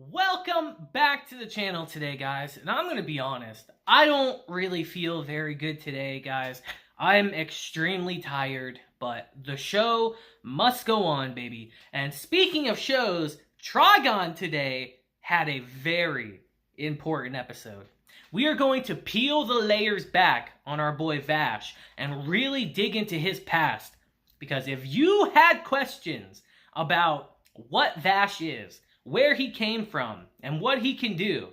Welcome back to the channel today, guys. And I'm going to be honest, I don't really feel very good today, guys. I'm extremely tired, but the show must go on, baby. And speaking of shows, Trigun today had a very important episode. We are going to peel the layers back on our boy Vash and really dig into his past. Because if you had questions about what Vash is, where he came from, and what he can do,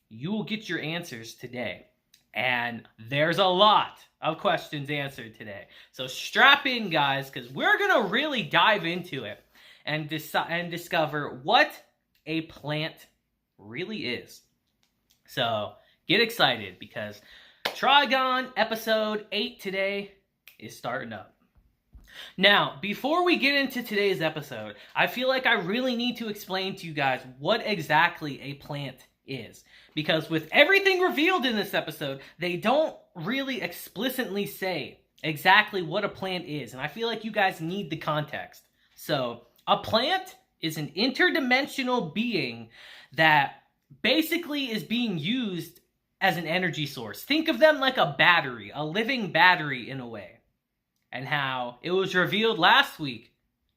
you will get your answers today. And there's a lot of questions answered today. So strap in, guys, because we're going to really dive into it and discover what a plant really is. So get excited, because Trigun episode 8 today is starting up. Now, before we get into today's episode, I feel like I really need to explain to you guys what exactly a plant is. Because with everything revealed in this episode, they don't really explicitly say exactly what a plant is. And I feel like you guys need the context. So, a plant is an interdimensional being that basically is being used as an energy source. Think of them like a battery, a living battery in a way. And how it was revealed last week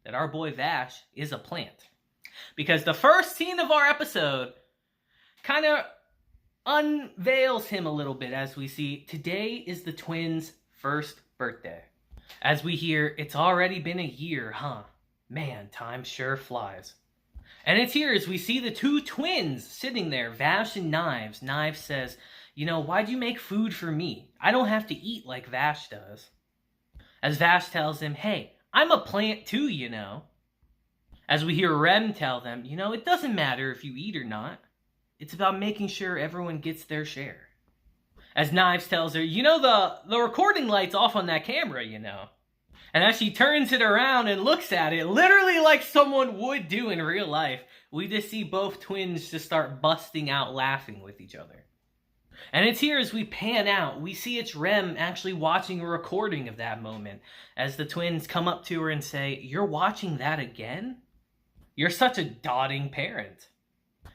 that our boy Vash is a plant. Because the first scene of our episode kind of unveils him a little bit, as we see today is the twins' first birthday. As we hear, it's already been a year, huh? Man, time sure flies. And it's here as we see the two twins sitting there, Vash and Knives. Knives says, why'd you make food for me? I don't have to eat like Vash does. As Vash tells him, hey, I'm a plant too, As we hear Rem tell them, it doesn't matter if you eat or not. It's about making sure everyone gets their share. As Knives tells her, the recording light's off on that camera, And as she turns it around and looks at it, literally like someone would do in real life, we just see both twins just start busting out laughing with each other. And it's here as we pan out, we see it's Rem actually watching a recording of that moment as the twins come up to her and say, you're watching that again? You're such a doting parent.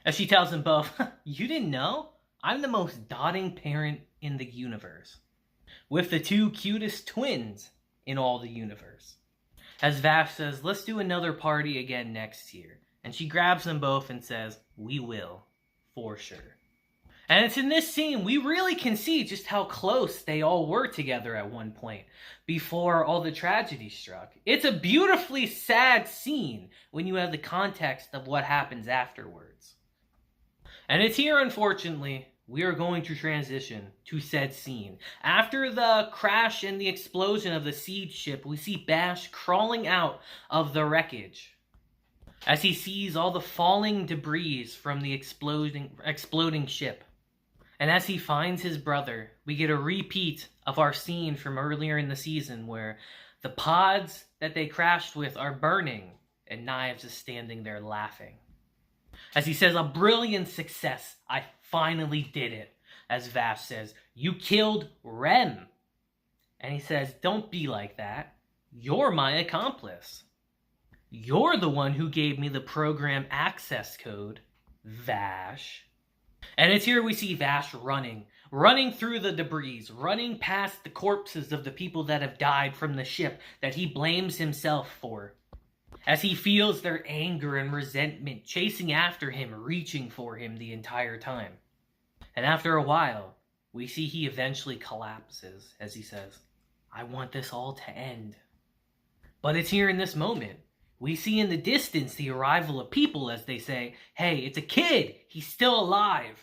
As she tells them both, you didn't know? I'm the most doting parent in the universe. With the two cutest twins in all the universe. As Vash says, let's do another party again next year. And she grabs them both and says, we will, for sure. And it's in this scene we really can see just how close they all were together at one point before all the tragedy struck. It's a beautifully sad scene when you have the context of what happens afterwards. And it's here, unfortunately, we are going to transition to said scene. After the crash and the explosion of the siege ship, we see Vash crawling out of the wreckage as he sees all the falling debris from the exploding ship. And as he finds his brother, we get a repeat of our scene from earlier in the season where the pods that they crashed with are burning and Knives is standing there laughing. As he says, a brilliant success. I finally did it. As Vash says, you killed Rem. And he says, don't be like that. You're my accomplice. You're the one who gave me the program access code, Vash. And it's here we see Vash running through the debris, running past the corpses of the people that have died from the ship that he blames himself for. As he feels their anger and resentment chasing after him, reaching for him the entire time. And after a while, we see he eventually collapses as he says, I want this all to end. But it's here in this moment. We see in the distance the arrival of people as they say, hey, it's a kid, he's still alive.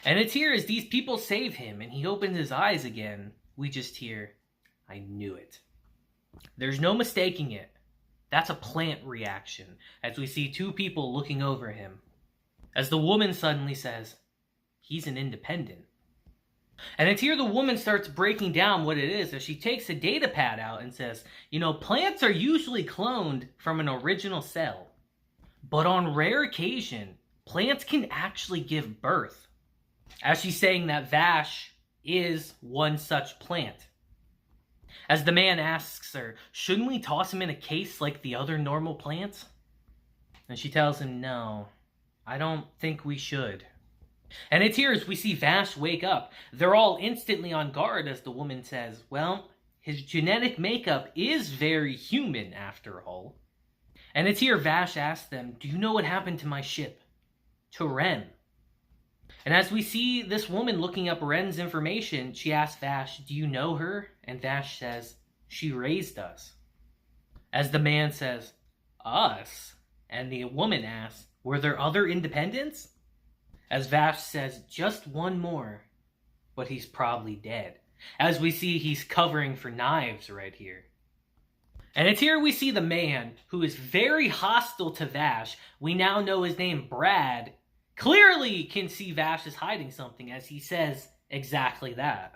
And it's here as these people save him and he opens his eyes again, we just hear, I knew it. There's no mistaking it. That's a plant reaction as we see two people looking over him. As the woman suddenly says, he's an independent. And it's here the woman starts breaking down what it is as she takes a data pad out and says, plants are usually cloned from an original cell. But on rare occasion, plants can actually give birth. As she's saying that Vash is one such plant. As the man asks her, shouldn't we toss him in a case like the other normal plants? And she tells him, no, I don't think we should. And it's here as we see Vash wake up. They're all instantly on guard as the woman says, well, his genetic makeup is very human after all. And it's here Vash asks them, do you know what happened to my ship? To Ren. And as we see this woman looking up Ren's information, she asks Vash, do you know her? And Vash says, she raised us. As the man says, us? And the woman asks, were there other Independents? As Vash says, just one more, but he's probably dead. As we see, he's covering for knives right here. And it's here we see the man who is very hostile to Vash. We now know his name, Brad. Clearly can see Vash is hiding something, as he says exactly that.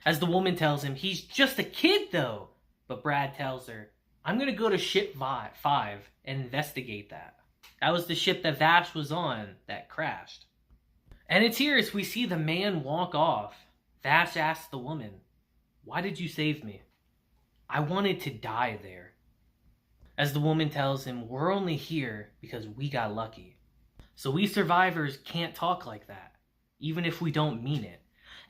As the woman tells him, he's just a kid though. But Brad tells her, I'm going to go to ship 5 and investigate that. That was the ship that Vash was on that crashed. And it's here as we see the man walk off. Vash asks the woman, why did you save me? I wanted to die there. As the woman tells him, we're only here because we got lucky. So we survivors can't talk like that, even if we don't mean it.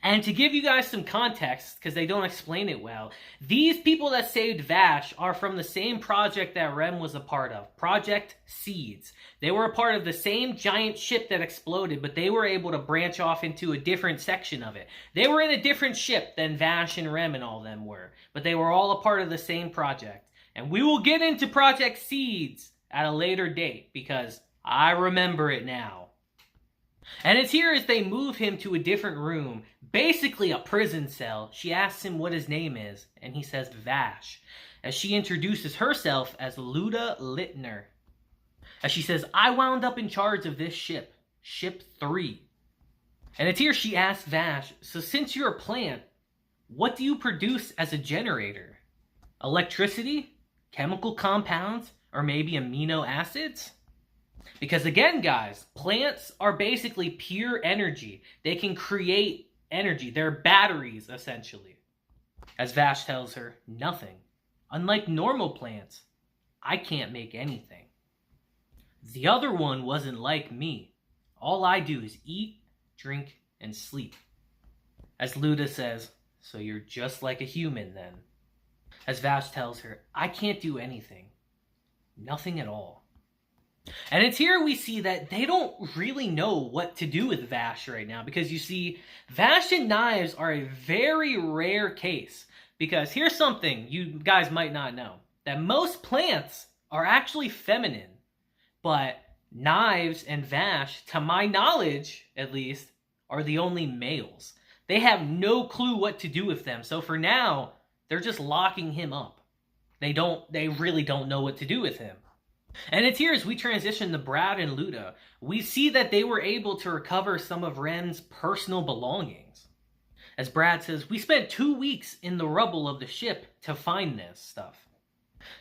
And to give you guys some context, because they don't explain it well, these people that saved Vash are from the same project that Rem was a part of, Project Seeds. They were a part of the same giant ship that exploded, but they were able to branch off into a different section of it. They were in a different ship than Vash and Rem and all them were, but they were all a part of the same project. And we will get into Project Seeds at a later date, because I remember it now. And it's here as they move him to a different room, basically a prison cell. She asks him what his name is, and he says Vash, as she introduces herself as Luda Littner. As she says, I wound up in charge of this ship, Ship 3. And it's here she asks Vash, so since you're a plant, what do you produce as a generator? Electricity? Chemical compounds? Or maybe amino acids? Because again, guys, plants are basically pure energy. They can create energy. They're batteries, essentially. As Vash tells her, nothing. Unlike normal plants, I can't make anything. The other one wasn't like me. All I do is eat, drink, and sleep. As Luda says, so you're just like a human then. As Vash tells her, I can't do anything. Nothing at all. And it's here we see that they don't really know what to do with Vash right now, because you see, Vash and knives are a very rare case. Because here's something you guys might not know, that most plants are actually feminine, but knives and Vash, to my knowledge at least, are the only males. They have no clue what to do with them, so for now, they're just locking him up. They really don't know what to do with him. And it's here as we transition to Brad and Luda, we see that they were able to recover some of Ren's personal belongings. As Brad says, we spent 2 weeks in the rubble of the ship to find this stuff.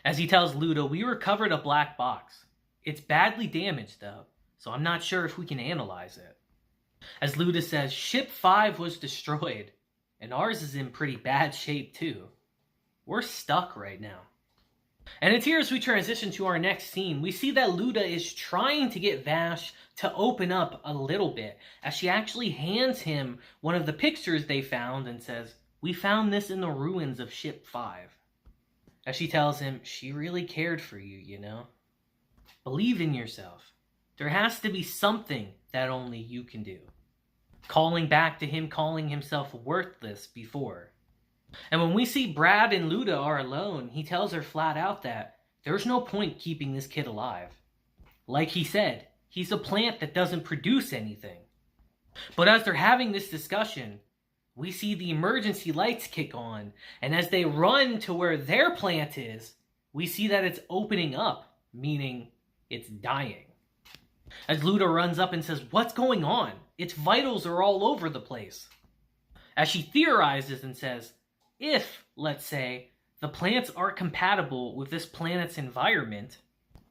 As he tells Luda, we recovered a black box. It's badly damaged though, so I'm not sure if we can analyze it. As Luda says, Ship 5 was destroyed, and ours is in pretty bad shape too. We're stuck right now. And it's here as we transition to our next scene, we see that Luda is trying to get Vash to open up a little bit, as she actually hands him one of the pictures they found and says, we found this in the ruins of Ship 5. As she tells him, she really cared for you, you know? Believe in yourself. There has to be something that only you can do. Calling back to him calling himself worthless before. And when we see Brad and Luda are alone, he tells her flat out that there's no point keeping this kid alive. Like he said, he's a plant that doesn't produce anything. But as they're having this discussion, we see the emergency lights kick on, and as they run to where their plant is, we see that it's opening up, meaning it's dying. As Luda runs up and says, what's going on? Its vitals are all over the place. As she theorizes and says, if, let's say, the plants aren't compatible with this planet's environment,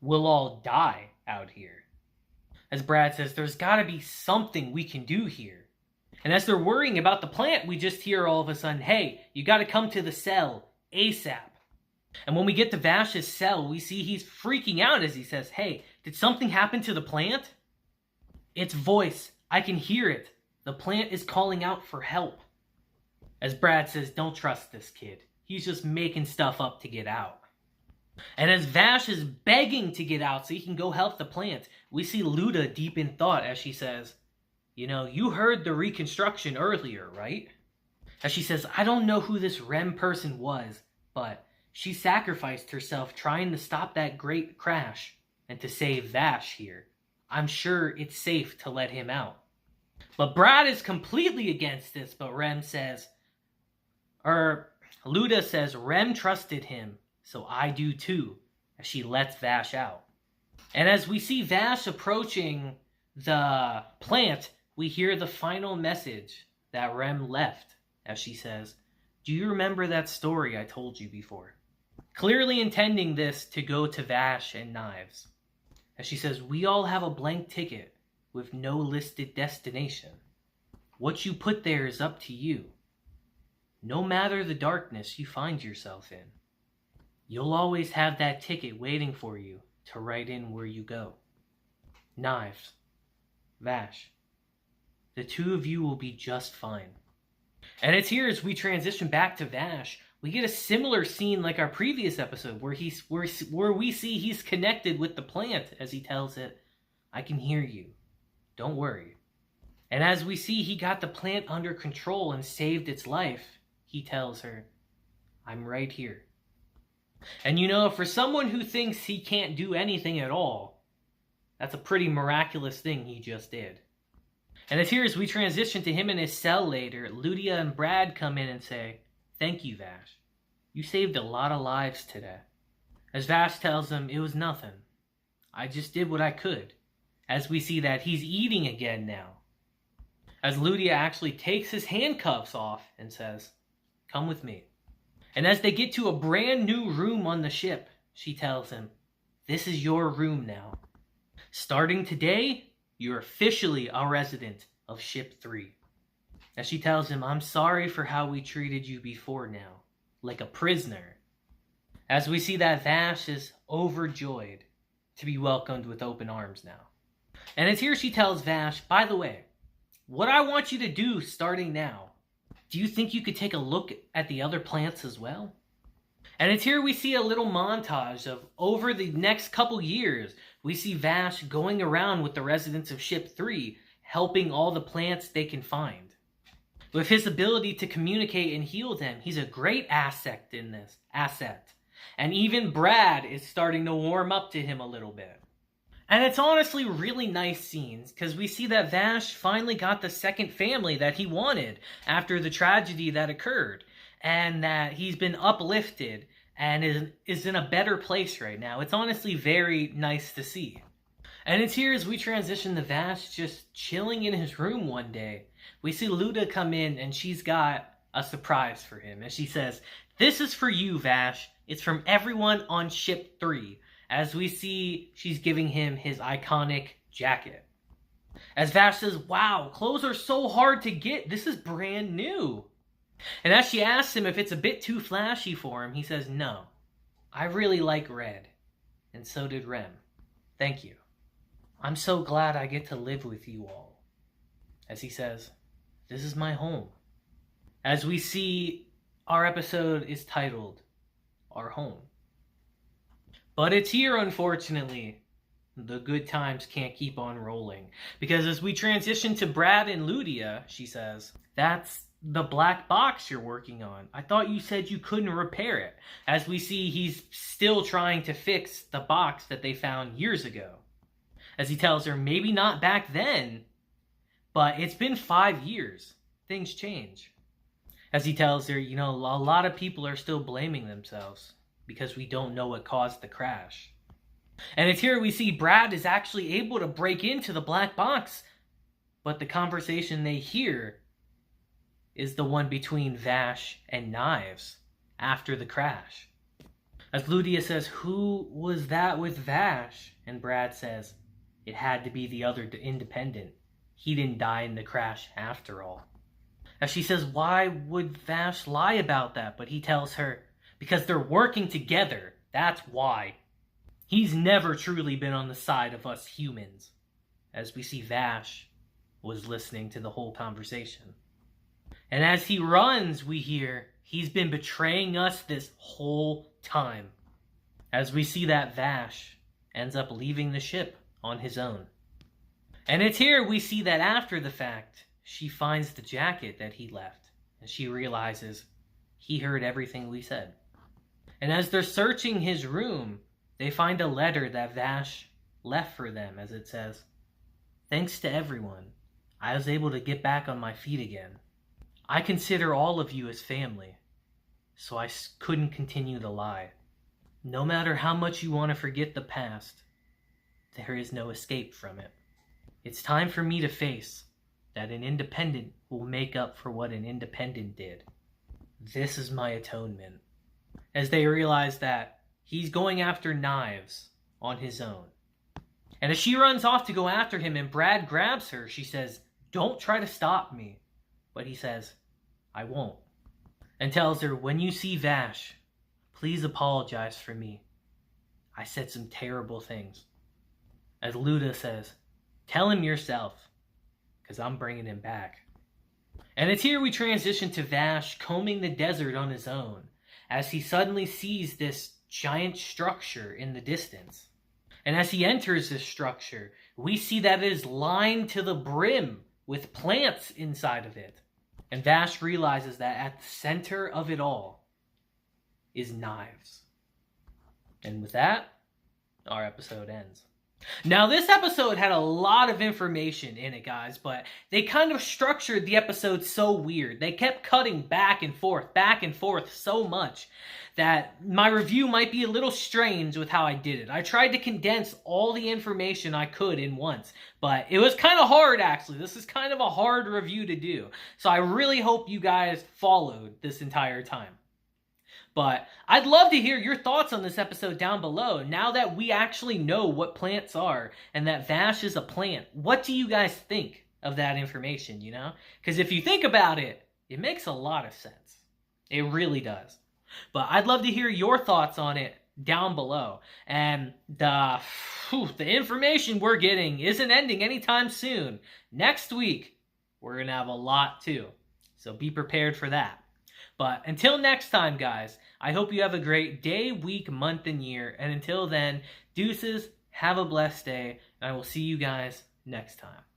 we'll all die out here. As Brad says, there's gotta be something we can do here. And as they're worrying about the plant, we just hear all of a sudden, hey, you gotta come to the cell ASAP. And when we get to Vash's cell, we see he's freaking out as he says, hey, did something happen to the plant? Its voice, I can hear it. The plant is calling out for help. As Brad says, don't trust this kid. He's just making stuff up to get out. And as Vash is begging to get out so he can go help the plant, we see Luda deep in thought as she says, you heard the reconstruction earlier, right? As she says, I don't know who this Rem person was, but she sacrificed herself trying to stop that great crash and to save Vash here. I'm sure it's safe to let him out. But Brad is completely against this, but Luda says Rem trusted him, so I do too, as she lets Vash out. And as we see Vash approaching the plant, we hear the final message that Rem left, as she says, do you remember that story I told you before? Clearly intending this to go to Vash and Knives. As she says, we all have a blank ticket with no listed destination. What you put there is up to you. No matter the darkness you find yourself in, you'll always have that ticket waiting for you to write in where you go. Knives, Vash, the two of you will be just fine. And it's here as we transition back to Vash, we get a similar scene like our previous episode where we see he's connected with the plant as he tells it, I can hear you. Don't worry. And as we see he got the plant under control and saved its life, he tells her, I'm right here. And for someone who thinks he can't do anything at all, that's a pretty miraculous thing he just did. And it's here as we transition to him in his cell later, Ludia and Brad come in and say, thank you, Vash. You saved a lot of lives today. As Vash tells him, it was nothing. I just did what I could. As we see that he's eating again now. As Ludia actually takes his handcuffs off and says, come with me. And as they get to a brand new room on the ship, she tells him, this is your room now. Starting today, you're officially a resident of Ship 3. As she tells him, I'm sorry for how we treated you before now, like a prisoner. As we see that Vash is overjoyed to be welcomed with open arms now. And it's here she tells Vash, by the way, what I want you to do starting now, do you think you could take a look at the other plants as well? And it's here we see a little montage of over the next couple years, we see Vash going around with the residents of Ship 3, helping all the plants they can find. With his ability to communicate and heal them, he's a great asset in this. And even Brad is starting to warm up to him a little bit. And it's honestly really nice scenes, because we see that Vash finally got the second family that he wanted after the tragedy that occurred. And that he's been uplifted and is in a better place right now. It's honestly very nice to see. And it's here as we transition to Vash just chilling in his room one day. We see Luda come in and she's got a surprise for him. And she says, this is for you, Vash. It's from everyone on Ship 3. As we see, she's giving him his iconic jacket. As Vash says, wow, clothes are so hard to get. This is brand new. And as she asks him if it's a bit too flashy for him, he says, no, I really like red. And so did Rem. Thank you. I'm so glad I get to live with you all. As he says, this is my home. As we see, our episode is titled, Our Home. But it's here, unfortunately, the good times can't keep on rolling. Because as we transition to Brad and Ludia, she says, that's the black box you're working on. I thought you said you couldn't repair it. As we see, he's still trying to fix the box that they found years ago. As he tells her, maybe not back then, but it's been 5 years. Things change. As he tells her, a lot of people are still blaming themselves because we don't know what caused the crash. And it's here we see Brad is actually able to break into the black box, but the conversation they hear is the one between Vash and Knives after the crash. As Ludia says, who was that with Vash? And Brad says, it had to be the other independent. He didn't die in the crash after all. As she says, why would Vash lie about that? But he tells her, because they're working together. That's why. He's never truly been on the side of us humans. as we see Vash was listening to the whole conversation. And as he runs, we hear he's been betraying us this whole time. As we see that Vash ends up leaving the ship on his own. And it's here we see that after the fact, she finds the jacket that he left. And she realizes he heard everything we said. And as they're searching his room, they find a letter that Vash left for them, as it says, "Thanks to everyone, I was able to get back on my feet again. I consider all of you as family, so I couldn't continue the lie. No matter how much you want to forget the past, there is no escape from it. It's time for me to face that an independent will make up for what an independent did. This is my atonement." As they realize that he's going after Knives on his own. And as she runs off to go after him and Brad grabs her, she says, "Don't try to stop me." But he says, "I won't." And tells her, "When you see Vash, please apologize for me. I said some terrible things." As Luda says, "Tell him yourself, because I'm bringing him back." And it's here we transition to Vash combing the desert on his own, as he suddenly sees this giant structure in the distance. And as he enters this structure, we see that it is lined to the brim with plants inside of it. And Vash realizes that at the center of it all is Knives. And with that, our episode ends. Now, this episode had a lot of information in it, guys, but they kind of structured the episode so weird. They kept cutting back and forth so much that my review might be a little strange with how I did it. I tried to condense all the information I could in once, but it was kind of hard, actually. This is kind of a hard review to do. So I really hope you guys followed this entire time. But I'd love to hear your thoughts on this episode down below. Now that we actually know what plants are and that Vash is a plant, what do you guys think of that information, you know? Because if you think about it, it makes a lot of sense. It really does. But I'd love to hear your thoughts on it down below. And the information we're getting isn't ending anytime soon. Next week, we're going to have a lot too. So be prepared for that. But until next time, guys, I hope you have a great day, week, month, and year. And until then, deuces, have a blessed day, and I will see you guys next time.